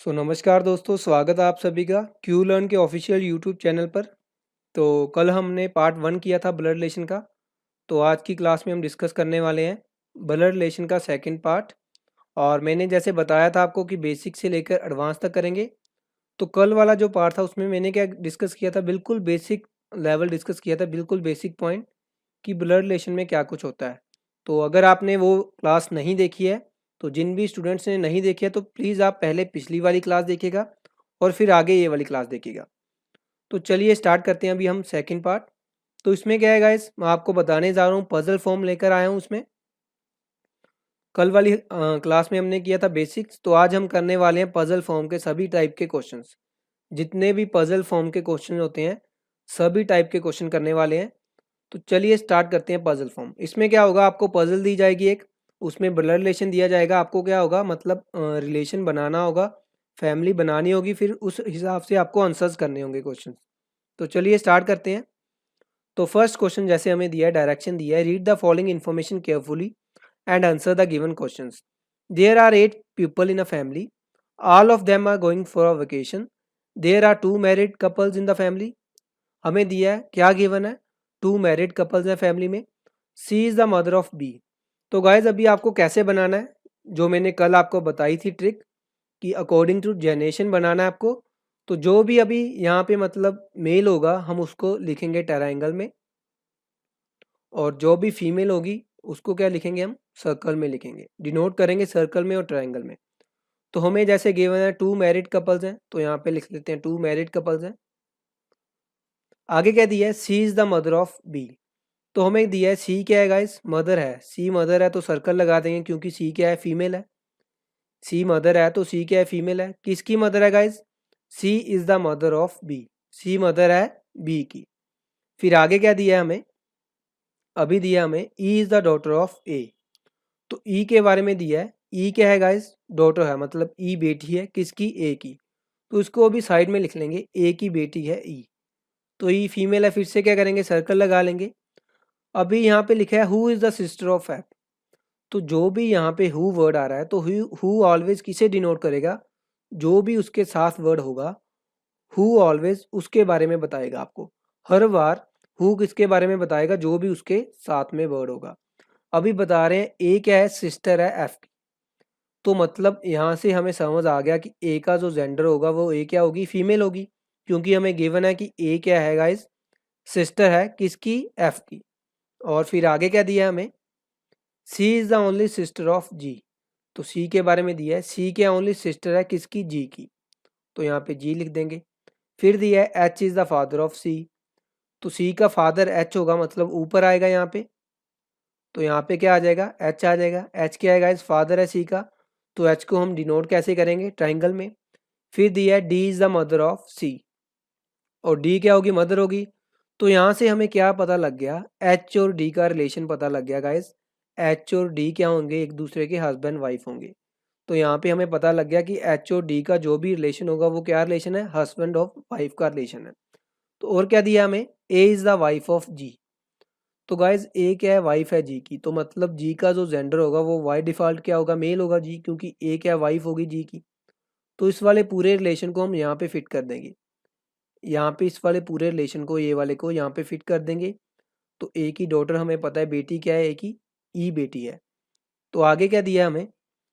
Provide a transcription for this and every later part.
नमस्कार दोस्तों, स्वागत है आप सभी का क्यू लर्न के ऑफिशियल यूट्यूब चैनल पर। तो कल हमने पार्ट 1 किया था ब्लड रिलेशन का। तो आज की क्लास में हम डिस्कस करने वाले हैं ब्लड रिलेशन का सेकंड पार्ट। और मैंने जैसे बताया था आपको कि बेसिक से लेकर एडवांस तक करेंगे। तो कल वाला जो पार्ट था उसमें मैंने क्या डिस्कस किया था, बिल्कुल बेसिक लेवल डिस्कस किया था, बिल्कुल बेसिक पॉइंट कि ब्लड रिलेशन में क्या कुछ होता है। तो अगर आपने वो क्लास नहीं देखी है, तो जिन भी स्टूडेंट्स ने नहीं देखी है तो प्लीज़ आप पहले पिछली वाली क्लास देखिएगा और फिर आगे ये वाली क्लास देखिएगा। तो चलिए स्टार्ट करते हैं अभी हम सेकंड पार्ट। तो इसमें क्या है गाइस, मैं आपको बताने जा रहा हूँ, पजल फॉर्म लेकर आया हूँ उसमें। कल वाली क्लास में हमने किया था बेसिक्स, तो आज हम करने वाले हैं पजल फॉर्म के सभी टाइप के क्वेश्चंस। जितने भी पजल फॉर्म के क्वेश्चन होते हैं सभी टाइप के क्वेश्चन करने वाले हैं। तो चलिए स्टार्ट करते हैं पजल फॉर्म। इसमें क्या होगा, आपको पजल दी जाएगी एक, उसमें ब्लड रिलेशन दिया जाएगा। आपको क्या होगा, मतलब रिलेशन बनाना होगा, फैमिली बनानी होगी, फिर उस हिसाब से आपको आंसर्स करने होंगे क्वेश्चन। तो चलिए स्टार्ट करते हैं। तो फर्स्ट क्वेश्चन जैसे हमें दिया है, डायरेक्शन दिया है, read the following information carefully and answer the given questions. There are 8 people in a family, all of them are going for a vacation, there are 2 married couples in the family. हमें दिया है, क्या given है, 2 married couples हैं family में, C is the mother of B. तो guys अभी आपको कैसे बनाना है, जो मैंने कल आपको बताई थी ट्रिक कि अकॉर्डिंग टू जनरेशन बनाना है आपको। तो जो भी अभी यहाँ पे मतलब मेल होगा हम उसको लिखेंगे ट्रायंगल में, और जो भी फीमेल होगी उसको क्या लिखेंगे, हम सर्कल में लिखेंगे, डिनोट करेंगे सर्कल में और ट्रायंगल में। तो हमें जैसे गिवन है 2 मैरिड कपल्स हैं, तो यहाँ पे लिख लेते हैं 2 मैरिड कपल्स हैं। आगे क्या दिया है, C is the mother of B. तो हमें दिया है सी क्या है गाइस, मदर है। सी मदर है तो सर्कल लगा देंगे, क्योंकि सी क्या है, फीमेल है। सी मदर है तो सी क्या है, फीमेल है। किसकी मदर है guys, C is the mother of B. C mother है बी की। फिर आगे क्या दिया है हमें, अभी दिया हमें E is the daughter of A. तो ई के बारे में दिया है, ई क्या है गाइस, डॉटर है, मतलब ई बेटी है किसकी, ए की। तो इसको अभी साइड में लिख लेंगे, ए की बेटी है ई। तो ई फीमेल है, फिर से क्या करेंगे, सर्कल लगा लेंगे। अभी यहाँ पे लिखा है who is the sister of F. तो जो भी यहाँ पे हु वर्ड आ रहा है, तो हु ऑलवेज किसे डिनोट करेगा, जो भी उसके साथ वर्ड होगा हु ऑलवेज उसके बारे में बताएगा आपको। हर बार हु किसके बारे में बताएगा, जो भी उसके साथ में वर्ड होगा। अभी बता रहे हैं ए क्या है, सिस्टर है एफ की। तो मतलब यहाँ से हमें समझ आ गया कि ए का जो जेंडर होगा वो ए क्या होगी, फीमेल होगी, क्योंकि हमें गिवन है कि ए क्या है गाइस, सिस्टर है किसकी, एफ की। और फिर आगे क्या दिया हमें, C is the only sister of G. तो सी के बारे में दिया है, सी क्या ओनली सिस्टर है किसकी, जी की। तो यहाँ पे जी लिख देंगे। फिर दिया है H is the father of C. तो सी का फादर एच होगा, मतलब ऊपर आएगा यहाँ पे। तो यहाँ पे क्या आ जाएगा, एच आ जाएगा। एच क्या आएगा, इस फादर है सी का। तो एच को हम डिनोट कैसे करेंगे, ट्राइंगल में। फिर दिया है D is the mother of C, और डी क्या होगी, मदर होगी। तो यहाँ से हमें क्या पता लग गया, एच और डी का रिलेशन पता लग गया गाइस। एच और डी क्या होंगे, एक दूसरे के हस्बैंड वाइफ होंगे। तो यहाँ पे हमें पता लग गया कि एच और डी का जो भी रिलेशन होगा वो क्या रिलेशन है, हस्बैंड ऑफ वाइफ का रिलेशन है। तो और क्या दिया हमें, ए is the wife of G. तो गाइज ए क्या है, वाइफ है जी की। तो मतलब जी का जो जेंडर होगा वो बाय डिफॉल्ट क्या होगा, मेल होगा जी, क्योंकि ए क्या वाइफ होगी जी की। तो इस वाले पूरे रिलेशन को हम यहाँ पे फिट कर देंगे। यहाँ पे इस वाले पूरे रिलेशन को, ये वाले को यहाँ पे फिट कर देंगे। तो ए की डॉटर हमें पता है, बेटी क्या है ए की, ई बेटी है। तो आगे क्या दिया हमें,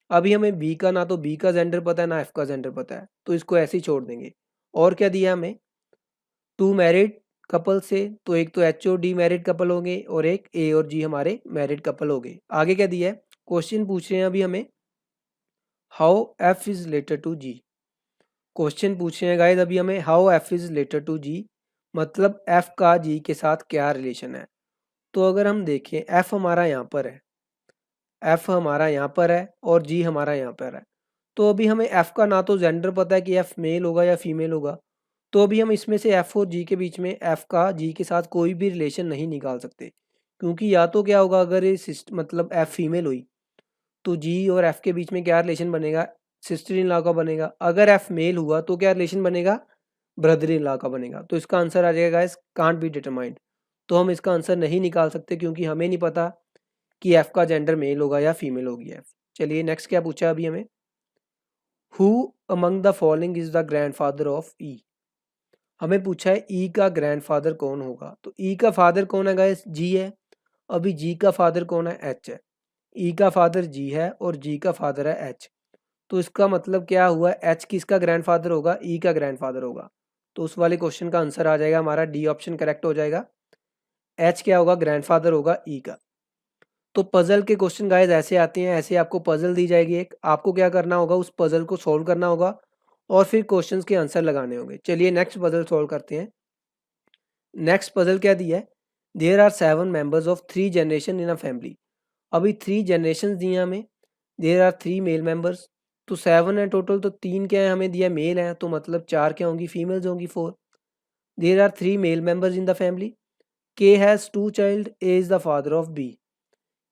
अभी हमें बी का, ना तो बी का जेंडर पता है ना एफ का जेंडर पता है, तो इसको ऐसे ही छोड़ देंगे। और क्या दिया हमें, 2 मैरिड कपल से, तो एक तो एच और डी मैरिड कपल होंगे और एक ए और जी हमारे मैरिड कपल हो गए। आगे क्या दिया है, क्वेश्चन पूछ रहे हैं अभी हमें, how F is related to G. Question पूछ रहे हैं गाइस अभी हमें, how F is related to G, मतलब एफ का जी के साथ क्या रिलेशन है। तो अगर हम देखें, एफ हमारा यहाँ पर है, एफ हमारा यहाँ पर है और जी हमारा यहाँ पर है। तो अभी हमें एफ का ना तो जेंडर पता है कि एफ मेल होगा या फीमेल होगा। तो अभी हम इसमें से एफ और जी के बीच में एफ का जी के साथ कोई भी रिलेशन नहीं निकाल सकते, क्योंकि या तो क्या होगा, अगर ये मतलब एफ फीमेल हुई तो जी और एफ के बीच में क्या रिलेशन बनेगा, सिस्टर इन लॉ का बनेगा। अगर एफ मेल हुआ तो क्या रिलेशन बनेगा, ब्रदर इन लॉ का बनेगा। तो इसका आंसर आ जाएगा गाइस, कांट बी डिटरमाइंड। तो हम इसका आंसर नहीं निकाल सकते, क्योंकि हमें नहीं पता कि एफ का जेंडर मेल होगा या फीमेल होगी एफ। चलिए नेक्स्ट क्या पूछा अभी हमें, who among the following is the grandfather of E. हमें पूछा है ई का ग्रैंडफादर कौन होगा, तो ई का फादर कौन है गाइस, जी है। अभी जी का फादर कौन है, एच है। ई का फादर जी है और जी का फादर है एच। तो इसका मतलब क्या हुआ, एच किसका ग्रैंडफादर होगा, ई का ग्रैंडफादर होगा। तो उस वाले क्वेश्चन का आंसर आ जाएगा हमारा डी ऑप्शन करेक्ट हो जाएगा। एच क्या होगा, ग्रैंडफादर होगा ई का। तो पजल के क्वेश्चन गाइस ऐसे आते हैं, ऐसे आपको पजल दी जाएगी एक, आपको क्या करना होगा, उस पजल को सोल्व करना होगा और फिर क्वेश्चंस के आंसर लगाने होंगे। चलिए नेक्स्ट पजल सोल्व करते हैं। नेक्स्ट पजल क्या दिया है, there are 7 members of 3 generation in a family. अभी 3 जनरेशन दिए हमें, देयर आर 3 मेल मेंबर्स। तो 7 है टोटल, तो 3 क्या है हमें दिया, मेल है, तो मतलब 4 क्या होंगी, फीमेल्स होंगी 4। There are 3 male members in the family. K has 2 child, A is the father of B.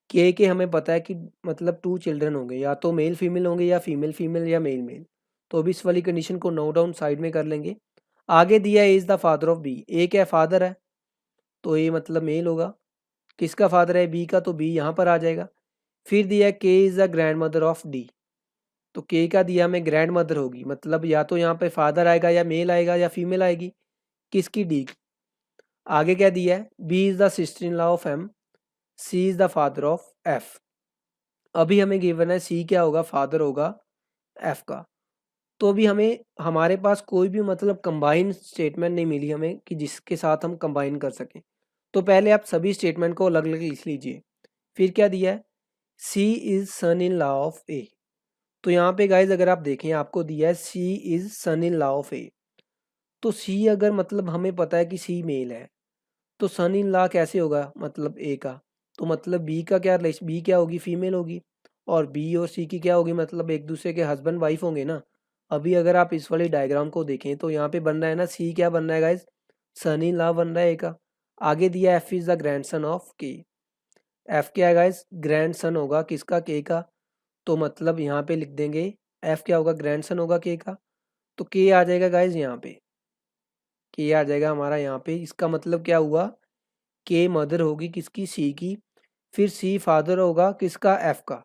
के हमें पता है कि मतलब 2 चिल्ड्रन होंगे, या तो मेल फीमेल होंगे या फीमेल फीमेल या मेल मेल। तो अभी इस वाली कंडीशन को नोट डाउन साइड में कर लेंगे। आगे दिया A is the father of B, A क्या फादर है, तो ए मतलब मेल होगा। किसका फादर है, बी का, तो बी यहाँ पर आ जाएगा। फिर दिया के is the grand mother of D. तो के का दिया हमें ग्रैंड मदर होगी, मतलब या तो यहाँ पे फादर आएगा या मेल आएगा या फीमेल आएगी, किसकी, डी की। आगे क्या दिया है, B is the sister in law of M, C is the father of F. अभी हमें गिवन है सी क्या होगा, फादर होगा एफ का। तो अभी हमें हमारे पास कोई भी मतलब कंबाइन स्टेटमेंट नहीं मिली हमें कि जिसके साथ हम कंबाइन कर सकें। तो पहले आप सभी स्टेटमेंट को अलग अलग लिख लीजिए। फिर क्या दिया है, C is son in law of A. तो यहाँ पे गाइज अगर आप देखें, आपको दिया है C is son in law of A. तो सी अगर मतलब हमें पता है कि सी मेल है, तो सन इन लॉ कैसे होगा, मतलब ए का। तो मतलब बी का क्या रिलेशन, बी क्या होगी, फीमेल होगी। और बी और सी की क्या होगी, मतलब एक दूसरे के हस्बैंड वाइफ होंगे ना। अभी अगर आप इस वाली डायग्राम को देखें तो यहाँ पे बन रहा है ना, सी क्या बन रहा है गाइज, सन इन लॉ बन रहा है ए का। आगे दिया F is the grand son of के। एफ क्या है गाइज, ग्रैंड सन होगा किसका, के का। तो मतलब यहाँ पे लिख देंगे एफ क्या होगा, ग्रैंड सन होगा के का। तो के आ जाएगा गाइज यहाँ पे, के आ जाएगा हमारा यहाँ पे। इसका मतलब क्या हुआ, के मदर होगी किसकी, सी की। फिर सी फादर होगा किसका, एफ का।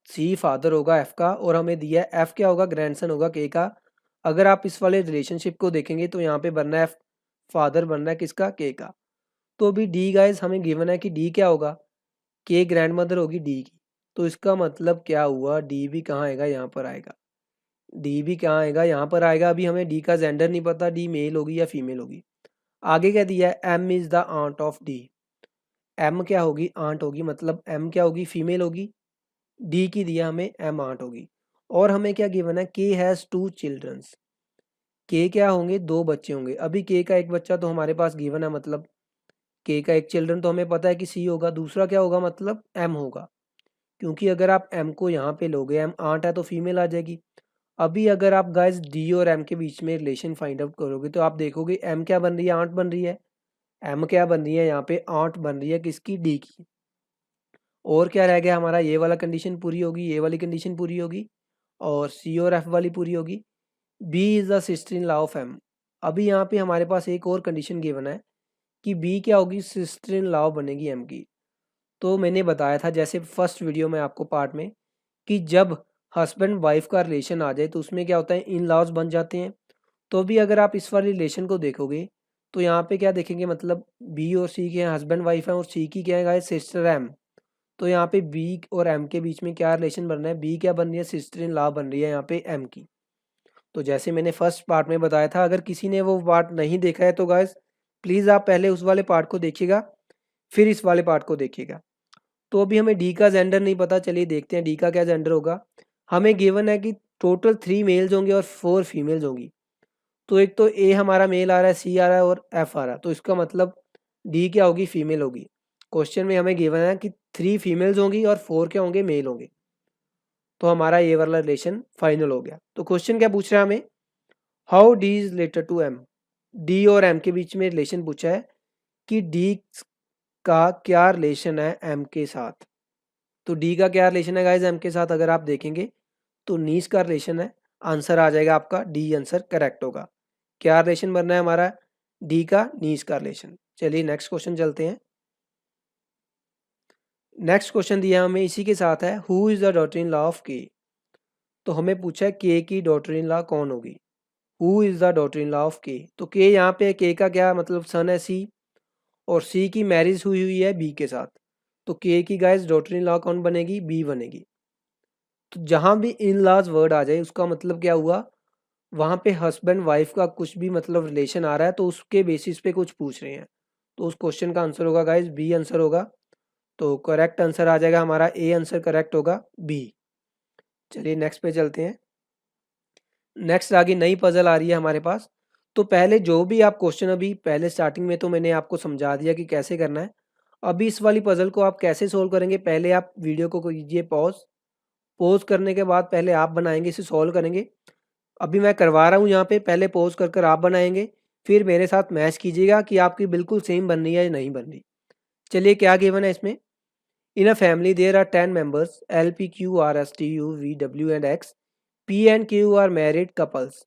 सी फादर होगा एफ का, और हमें दिया है एफ क्या होगा, ग्रैंडसन होगा के का। अगर आप इस वाले रिलेशनशिप को देखेंगे तो यहाँ पे बनना है एफ फादर बनना है किसका, के का। तो अभी डी गाइज हमें गिवन है कि डी क्या होगा, के ग्रैंड मदर होगी डी की। तो इसका मतलब क्या हुआ, डी भी कहाँ आएगा, यहाँ पर आएगा। डी भी कहाँ आएगा, यहाँ पर आएगा। अभी हमें डी का जेंडर नहीं पता, डी मेल होगी या फीमेल होगी। आगे क्या दिया है, M is the aunt of D. M क्या होगी, आंट होगी, मतलब एम क्या होगी, फीमेल होगी। डी की दिया हमें एम आंट होगी। और हमें क्या गिवन है, के हैज़ 2 चिल्ड्रंस। के क्या होंगे, 2 बच्चे होंगे। अभी के का एक बच्चा तो हमारे पास गिवन है, मतलब के का एक चिल्ड्रन तो हमें पता है कि सी होगा, दूसरा क्या होगा, मतलब एम होगा। क्योंकि अगर आप एम को यहाँ पे लोगे, एम आंट है तो फीमेल आ जाएगी। अभी अगर आप गाइस डी और एम के बीच में रिलेशन फाइंड आउट करोगे तो आप देखोगे एम क्या बन रही है, आंट बन रही है। एम क्या बन रही है, यहाँ पे आंट बन रही है किसकी, डी की। और क्या रह गया हमारा, ये वाला कंडीशन पूरी होगी, ये वाली कंडीशन पूरी होगी, और सी और एफ वाली पूरी होगी। B is the sister in law of M. अभी यहाँ पे हमारे पास एक और कंडीशन गिवन है कि बी क्या होगी, सिस्टर इन लॉ बनेगी एम की। तो मैंने बताया था जैसे फर्स्ट वीडियो में आपको पार्ट में, कि जब हस्बैंड वाइफ का रिलेशन आ जाए तो उसमें क्या होता है, इन लॉज बन जाते हैं। तो भी अगर आप इस वाले रिलेशन को देखोगे तो यहाँ पे क्या देखेंगे, मतलब बी और सी के हस्बैंड वाइफ हैं और सी की क्या है गाइस, सिस्टर एम। तो यहाँ पे बी और एम के बीच में क्या रिलेशन बन रहा है, बी क्या बन रही है, सिस्टर इन लॉ बन रही है यहाँ पे एम की। तो जैसे मैंने फर्स्ट पार्ट में बताया था, अगर किसी ने वो पार्ट नहीं देखा है तो गाइस प्लीज़ आप पहले उस वाले पार्ट को देखिएगा, फिर इस वाले पार्ट को देखिएगा। तो अभी हमें डी का जेंडर नहीं पता, चलिए देखते हैं डी का क्या जेंडर होगा। हमें गिवन है कि टोटल 3 मेल्स होंगे और 4 फीमेल्स होंगी। तो एक तो ए हमारा मेल आ रहा है, सी आ रहा है और एफ आ रहा है, तो इसका मतलब डी क्या होगी, फीमेल होगी। क्वेश्चन में हमें गिवन है कि 3 फीमेल्स होंगी और 4 क्या होंगे, मेल होंगे। तो हमारा ये वाला रिलेशन फाइनल हो गया। तो क्वेश्चन क्या पूछ रहा है हमें, how D is related to M. D और एम के बीच में रिलेशन पूछा है कि डी का क्या रिलेशन है एम के साथ। तो डी का क्या रिलेशन है गाइज एम के साथ, अगर आप देखेंगे तो नीस का रिलेशन है। आंसर आ जाएगा आपका डी, आंसर करेक्ट होगा। क्या रिलेशन बनना है हमारा, डी का नीस का रिलेशन। चलिए नेक्स्ट क्वेश्चन चलते हैं। नेक्स्ट क्वेश्चन दिया हमें इसी के साथ है, who is the daughter in law of के। तो हमें पूछा है के की डॉटर इन लॉ कौन होगी, who is the daughter in law of के। तो के यहाँ पे के का क्या मतलब सन है सी, और सी की मैरिज हुई हुई है बी के साथ, तो के की गाइस डॉटर इन लॉ कौन बनेगी, बी बनेगी। तो जहाँ भी इन लॉज वर्ड आ जाए उसका मतलब क्या हुआ, वहाँ पे हस्बैंड वाइफ का कुछ भी मतलब रिलेशन आ रहा है तो उसके बेसिस पे कुछ पूछ रहे हैं, तो उस क्वेश्चन का आंसर होगा गाइस बी आंसर होगा। तो करेक्ट आंसर आ जाएगा हमारा ए आंसर करेक्ट होगा बी। चलिए नेक्स्ट पे चलते हैं। नेक्स्ट आगे नई पजल आ रही है हमारे पास। तो पहले जो भी आप क्वेश्चन अभी पहले स्टार्टिंग में तो मैंने आपको समझा दिया कि कैसे करना है। अभी इस वाली पजल को आप कैसे सोल्व करेंगे, पहले आप वीडियो को कीजिए पॉज, पॉज करने के बाद पहले आप बनाएंगे, इसे सॉल्व करेंगे। अभी मैं करवा रहा हूँ यहाँ पे, पहले पॉज कर कर आप बनाएंगे, फिर मेरे साथ मैच कीजिएगा कि आपकी बिल्कुल सेम बन रही है या नहीं बन रही। चलिए क्या गिवन है इसमें, in a family there are 10 members L P Q R S T U V W and X, P and Q are married couples.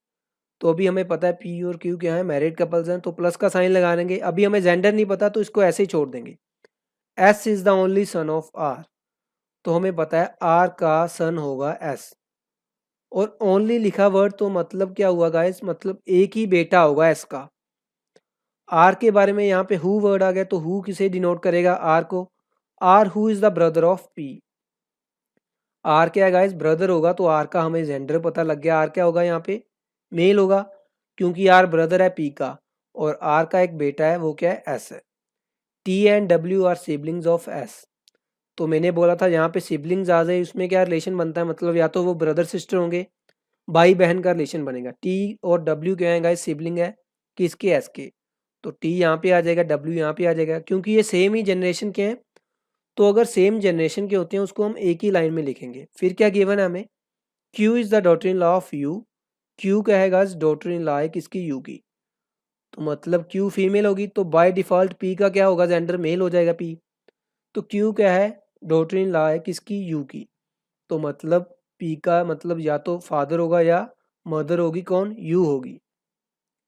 तो अभी हमें पता है पी और क्यू क्या है, मैरिड कपल्स हैं, तो प्लस का साइन लगा देंगे। अभी हमें जेंडर नहीं पता तो इसको ऐसे ही छोड़ देंगे। S is the only son of R, तो हमें पता है आर का सन होगा एस, और ओनली लिखा वर्ड तो मतलब क्या हुआ गाइस, मतलब एक ही बेटा होगा एस का। आर के बारे में यहाँ पे हु वर्ड आ गया, तो हु किसे डिनोट करेगा, आर को। R who is the brother of P, R क्या है गाइस ब्रदर होगा, तो आर का हमें जेंडर पता लग गया, आर क्या होगा यहाँ पे मेल होगा, क्योंकि आर ब्रदर है पी का, और आर का एक बेटा है वो क्या है एस है। T and W R siblings of S, तो मैंने बोला था यहाँ पे सिबलिंग्स आ जाए उसमें क्या रिलेशन बनता है, मतलब या तो वो ब्रदर सिस्टर होंगे, भाई बहन का रिलेशन बनेगा। टी और डब्ल्यू क्या है गाइस सिबलिंग है किसके एस के, तो टी यहाँ पे आ जाएगा, डब्ल्यू यहाँ पे आ जाएगा, क्योंकि ये सेम ही जनरेशन के हैं। तो अगर सेम जनरेशन के होते हैं उसको हम एक ही लाइन में लिखेंगे। फिर क्या गिवन है हमें, Q is the daughter in law of you, Q क्या है गाइस डॉटर इन लॉ है किसकी, यू की, तो मतलब क्यू फीमेल होगी, तो बाय डिफॉल्ट पी का क्या होगा जेंडर मेल हो जाएगा पी। तो क्यू क्या है डॉटर इन लॉ है किसकी, यू की, तो मतलब पी का मतलब या तो फादर होगा या मदर होगी, कौन यू होगी।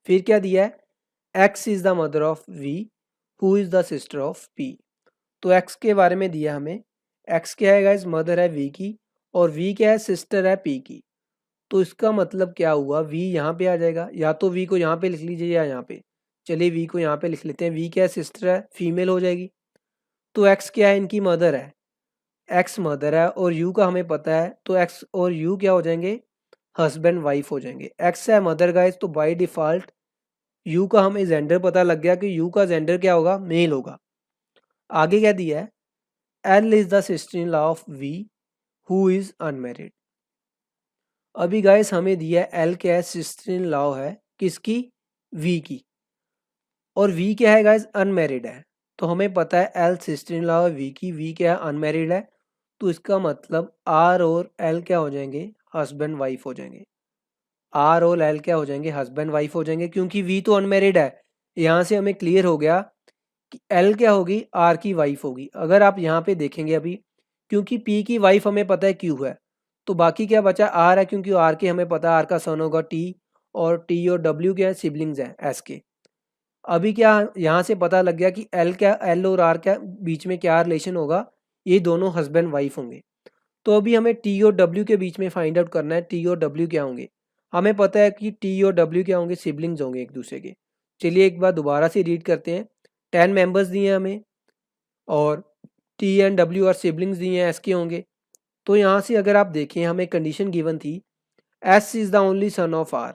फिर क्या दिया है, X is the mother of V, who is the sister of P, तो एक्स के बारे में दिया हमें, एक्स क्या है गाइस मदर है वी की, और वी क्या है सिस्टर है पी की। तो इसका मतलब क्या हुआ, वी यहाँ पे आ जाएगा, या तो वी को यहाँ पे लिख लीजिए या यहाँ पे। चलिए वी को यहाँ पे लिख लेते हैं, वी क्या है सिस्टर है फीमेल हो जाएगी, तो एक्स क्या है इनकी मदर है, एक्स मदर है, और यू का हमें पता है, तो एक्स और यू क्या हो जाएंगे, हस्बैंड वाइफ हो जाएंगे। एक्स है मदर गाइस, तो बाय डिफॉल्ट यू का हमें जेंडर पता लग गया कि यू का जेंडर क्या होगा, मेल होगा। आगे क्या दिया है, L is the sister in law of V, who is unmarried. अभी गाइस हमें दिया है एल क्या है सिस्टर इन लॉ है किसकी, वी की, और वी क्या है गाइस अनमेरिड है, तो हमें पता है एल सिस्टर इन लॉ है वी की, वी क्या है अनमेरिड है, तो इसका मतलब आर और एल क्या हो जाएंगे, हस्बैंड वाइफ हो जाएंगे। आर और एल क्या हो जाएंगे, हस्बैंड वाइफ हो जाएंगे, क्योंकि वी तो अनमेरिड है। यहाँ से हमें क्लियर हो गया कि एल क्या होगी, आर की वाइफ होगी। अगर आप यहाँ पे देखेंगे अभी, क्योंकि पी की वाइफ हमें पता है क्यू है, तो बाकी क्या बचा आर है, क्योंकि आर के हमें पता है आर का सन होगा टी, और टी और डब्ल्यू क्या है सिबलिंग्स हैं एस के। अभी क्या यहाँ से पता लग गया कि एल क्या, एल और आर क्या बीच में क्या रिलेशन होगा, ये दोनों हस्बैंड वाइफ होंगे। तो अभी हमें टी और डब्ल्यू के बीच में फाइंड आउट करना है टी और डब्ल्यू क्या होंगे। हमें पता है कि टी और डब्ल्यू क्या होंगे, सिबलिंग्स होंगे एक दूसरे के। चलिए एक बार दोबारा से रीड करते हैं, 10 मेंबर्स दिए हैं हमें, और टी एंड डब्ल्यू और सिबलिंग्स दिए हैं एस के होंगे। तो यहाँ से अगर आप देखें हमें कंडीशन गिवन थी, S is the only son of R,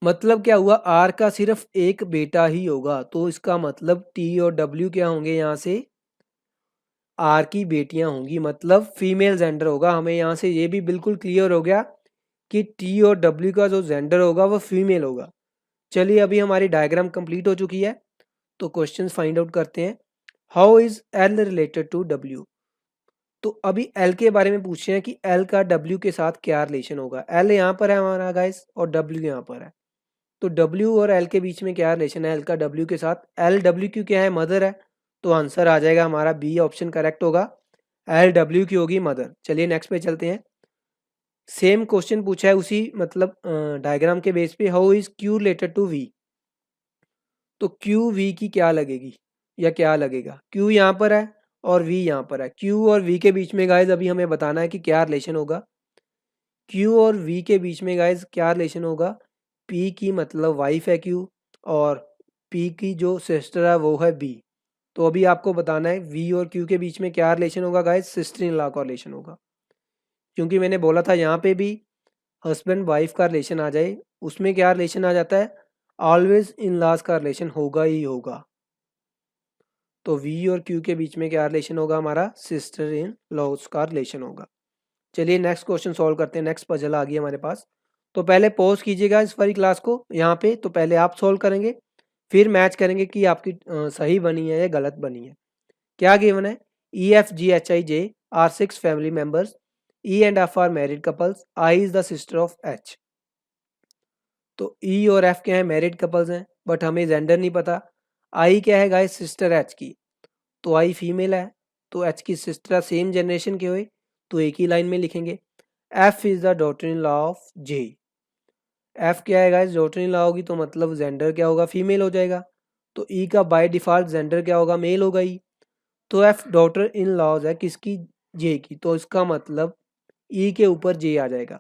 मतलब क्या हुआ आर का सिर्फ एक बेटा ही होगा, तो इसका मतलब टी और डब्ल्यू क्या होंगे, यहाँ से आर की बेटियां होंगी, मतलब फीमेल जेंडर होगा। हमें यहाँ से ये भी बिल्कुल क्लियर हो गया कि टी और डब्ल्यू का जो जेंडर होगा वो फीमेल होगा। चलिए अभी हमारी डायग्राम कंप्लीट हो चुकी है, तो क्वेश्चंस फाइंड आउट करते हैं। How is L related to W, तो अभी एल के बारे में पूछ रहे हैं कि एल का डब्ल्यू के साथ क्या रिलेशन होगा। एल यहाँ पर है हमारा गाइस, और डब्ल्यू यहाँ पर है, तो डब्ल्यू और एल के बीच में क्या रिलेशन है एल का डब्ल्यू के साथ, एल डब्ल्यू क्यू क्या है मदर है, तो आंसर आ जाएगा हमारा बी ऑप्शन करेक्ट होगा, एल डब्ल्यू की होगी मदर। चलिए नेक्स्ट पे चलते हैं। सेम क्वेश्चन पूछा है उसी मतलब डायग्राम के बेस पे, how is Q related to V, तो क्यू वी की क्या लगेगी या क्या लगेगा, क्यू यहाँ पर है और वी यहाँ पर है, क्यू और वी के बीच में गाइस अभी हमें बताना है कि क्या रिलेशन होगा। क्यू और वी के बीच में गाइज क्या रिलेशन होगा, पी की मतलब वाइफ है क्यू और पी की जो सिस्टर है वो है बी। तो अभी आपको बताना है वी और क्यू के बीच में क्या रिलेशन होगा गाइज, सिस्टर इन लॉ का रिलेशन होगा। क्योंकि मैंने बोला था यहाँ पे भी हस्बैंड वाइफ का रिलेशन आ जाए उसमें क्या रिलेशन आ जाता है, ऑलवेज इन लॉज का रिलेशन होगा ही होगा। तो वी और क्यू के बीच में क्या रिलेशन होगा, हमारा सिस्टर इन लॉज का रिलेशन होगा। चलिए नेक्स्ट क्वेश्चन सॉल्व करते हैं, नेक्स्ट पजल आ गई हमारे पास। तो पहले पॉज कीजिएगा इस वाली क्लास को यहाँ पे, तो पहले आप सॉल्व करेंगे फिर मैच करेंगे कि आपकी सही बनी है या गलत बनी है। क्या गिवन है, E F G H I J are 6 family members, E and F R married couples, I is the sister of H. तो ई और एफ क्या है, मैरिड कपल्स हैं बट हमें जेंडर नहीं पता। आई क्या है गाइस, सिस्टर एच की, तो आई फीमेल है तो एच की सिस्टर सेम जनरेशन के हुए तो एक ही लाइन में लिखेंगे। F is the daughter in law of J, F क्या है गाइस, डॉटर इन लॉ होगी तो मतलब जेंडर क्या होगा, फीमेल हो जाएगा। तो ई का बाय डिफॉल्ट जेंडर क्या होगा, मेल होगा ई। तो एफ डॉटर इन लॉज है किसकी, जे की, तो इसका मतलब ई के ऊपर जे आ जाएगा,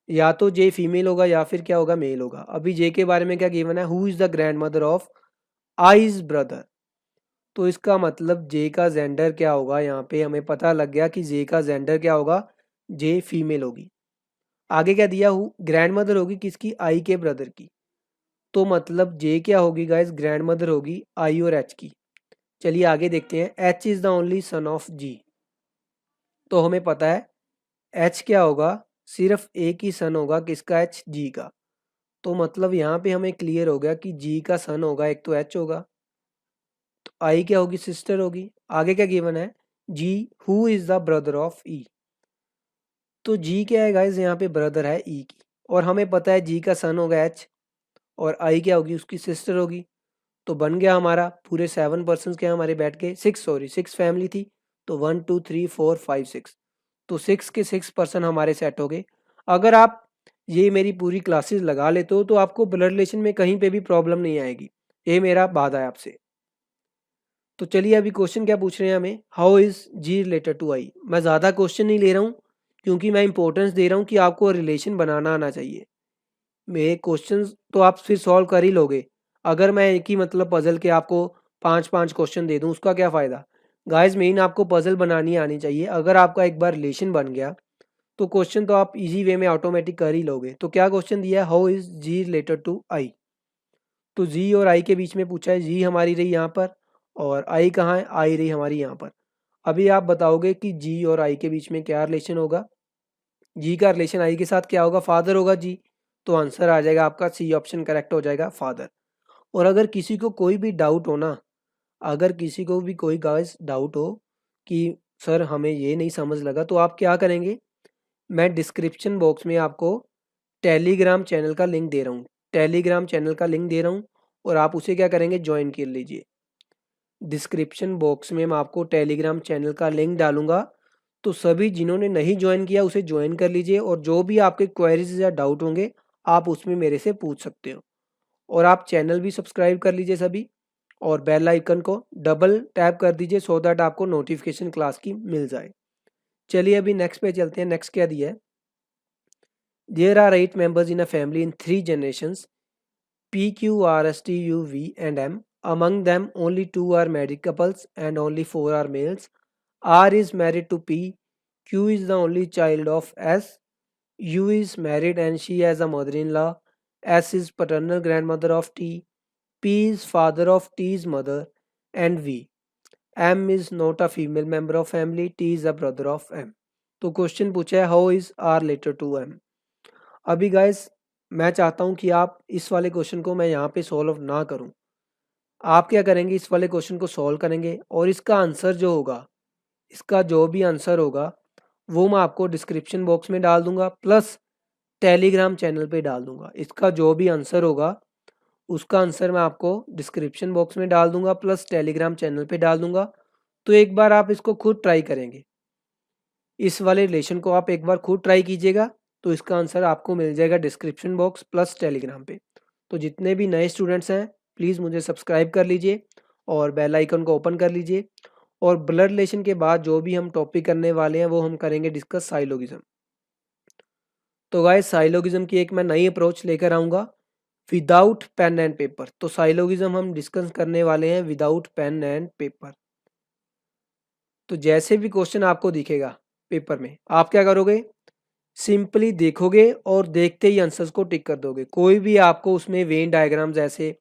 या तो जे फीमेल होगा या फिर क्या होगा, मेल होगा। अभी जे के बारे में क्या गिवन है, who is the grand mother of eyes brother, तो इसका मतलब जे का जेंडर क्या होगा, यहाँ पे हमें पता लग गया कि जे का जेंडर क्या होगा, जे फीमेल होगी। आगे क्या दिया, हु ग्रैंड मदर होगी किसकी, आई के ब्रदर की, तो मतलब जे क्या होगी गाइस, ग्रैंड मदर होगी आई और एच की। चलिए आगे देखते हैं, H is the only son of G, तो हमें पता है एच क्या होगा, सिर्फ एक ही सन होगा किसका, एच जी का। तो मतलब यहाँ पे हमें क्लियर हो गया कि जी का सन होगा एक तो एच होगा, तो आई क्या होगी, सिस्टर होगी। आगे क्या गिवन है, G who is the brother of E, तो जी क्या है गाइस, यहाँ पे ब्रदर है ई की, और हमें पता है जी का सन होगा एच और आई क्या होगी, उसकी सिस्टर होगी। तो बन गया हमारा पूरे 7 पर्सन के हमारे बैठ के 6 फैमिली थी, तो 1 2 3 4 5 6, तो 6 के 6 पर्सन हमारे सेट हो गए। अगर आप ये मेरी पूरी क्लासेस लगा लेते हो तो आपको ब्लड रिलेशन में कहीं पे भी प्रॉब्लम नहीं आएगी, ये मेरा वादा है आपसे। तो चलिए अभी क्वेश्चन क्या पूछ रहे हैं हमें, how is G related to I. मैं ज़्यादा क्वेश्चन नहीं ले रहा हूँ क्योंकि मैं इंपॉर्टेंस दे रहा हूँ कि आपको रिलेशन बनाना आना चाहिए। मेरे क्वेश्चन तो आप फिर सॉल्व कर ही लोगे, अगर मैं एक ही मतलब पजल के आपको 5 5 क्वेश्चन दे दूं उसका क्या फ़ायदा। गाइस मेन आपको पजल बनानी आनी चाहिए, अगर आपका एक बार रिलेशन बन गया तो क्वेश्चन तो आप इजी वे में ऑटोमेटिक कर ही लोगे। तो क्या क्वेश्चन दिया है, how is G related to I, तो जी और आई के बीच में पूछा है, जी हमारी रही यहाँ पर और आई कहाँ है, आई रही हमारी यहाँ पर। अभी आप बताओगे कि जी और आई के बीच में क्या रिलेशन होगा, जी का रिलेशन आई के साथ क्या होगा, फादर होगा जी, तो आंसर आ जाएगा आपका सी ऑप्शन करेक्ट हो जाएगा, फादर। और अगर किसी को कोई भी डाउट हो ना, अगर किसी को भी कोई गाइस डाउट हो कि सर हमें ये नहीं समझ लगा, तो आप क्या करेंगे, मैं डिस्क्रिप्शन बॉक्स में आपको टेलीग्राम चैनल का लिंक दे रहा हूँ, टेलीग्राम चैनल का लिंक दे रहा हूँ और आप उसे क्या करेंगे, ज्वाइन कर लीजिए। डिस्क्रिप्शन बॉक्स में मैं आपको टेलीग्राम चैनल का लिंक डालूंगा, तो सभी जिन्होंने नहीं ज्वाइन किया उसे ज्वाइन कर लीजिए और जो भी आपके क्वेरीज या डाउट होंगे आप उसमें मेरे से पूछ सकते हो। और आप चैनल भी सब्सक्राइब कर लीजिए सभी, और बेल आइकन को डबल टैप कर दीजिए सो दैट आपको नोटिफिकेशन क्लास की मिल जाए। चलिए अभी नेक्स्ट पे चलते हैं, नेक्स्ट क्या दिया है, there are 8 members in a family in 3 generations, P, Q, R, S, T, U, V and M. Among them, only 2 are married couples and only 4 are males. R is married to P. Q is the only child of S. U is married and she has a mother-in-law. S is paternal grandmother of T. P is father of T's mother. And V. M is not a female member of family. T is a brother of M. तो question पूछा है, how is R related to M. अभी guys मैं चाहता हूं कि आप इस वाले क्वेश्चन को मैं यहाँ पे सॉल्व ना करूं, आप क्या करेंगे, इस वाले क्वेश्चन को सॉल्व करेंगे और इसका आंसर जो होगा, इसका जो भी आंसर होगा वो मैं आपको डिस्क्रिप्शन बॉक्स में डाल दूंगा प्लस टेलीग्राम चैनल पे डाल दूंगा। इसका जो भी आंसर होगा उसका आंसर मैं आपको डिस्क्रिप्शन बॉक्स में डाल दूंगा प्लस टेलीग्राम चैनल पे डाल दूंगा। तो एक बार आप इसको खुद ट्राई करेंगे, इस वाले रिलेशन को आप एक बार खुद ट्राई कीजिएगा, तो इसका आंसर आपको मिल जाएगा डिस्क्रिप्शन बॉक्स प्लस टेलीग्राम पे। तो जितने भी नए स्टूडेंट्स हैं प्लीज़ मुझे सब्सक्राइब कर लीजिए और बेल आइकन को ओपन कर लीजिए। और ब्लड रिलेशन के बाद जो भी हम टॉपिक करने वाले हैं वो हम करेंगे डिस्कस साइलोगिज्म। तो गाइस साइलोगिज्म की एक मैं नई अप्रोच लेकर आऊँगा विदाउट पेन एंड पेपर। तो साइलोगिज्म हम डिस्कस करने वाले हैं विदाउट पेन एंड पेपर। तो जैसे भी क्वेश्चन आपको दिखेगा पेपर में, आप क्या करोगे, सिंपली देखोगे और देखते ही आंसर्स को टिक कर दोगे। कोई भी आपको उसमें वेन डायग्राम्स ऐसे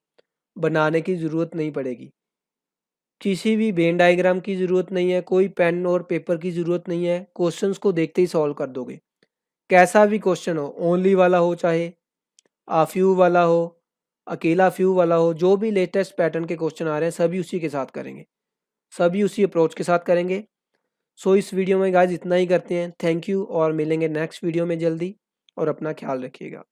बनाने की ज़रूरत नहीं पड़ेगी, किसी भी वेन डायग्राम की ज़रूरत नहीं है, कोई पेन और पेपर की ज़रूरत नहीं है, क्वेश्चंस को देखते ही सॉल्व कर दोगे। कैसा भी क्वेश्चन हो, ओनली वाला हो चाहे फ्यू वाला हो, अकेला फ्यू वाला हो, जो भी लेटेस्ट पैटर्न के क्वेश्चन आ रहे हैं सभी उसी के साथ करेंगे, सभी उसी अप्रोच के साथ करेंगे। सो इस वीडियो में गाइस इतना ही करते हैं। थैंक यू और मिलेंगे नेक्स्ट वीडियो में जल्दी, और अपना ख्याल रखिएगा।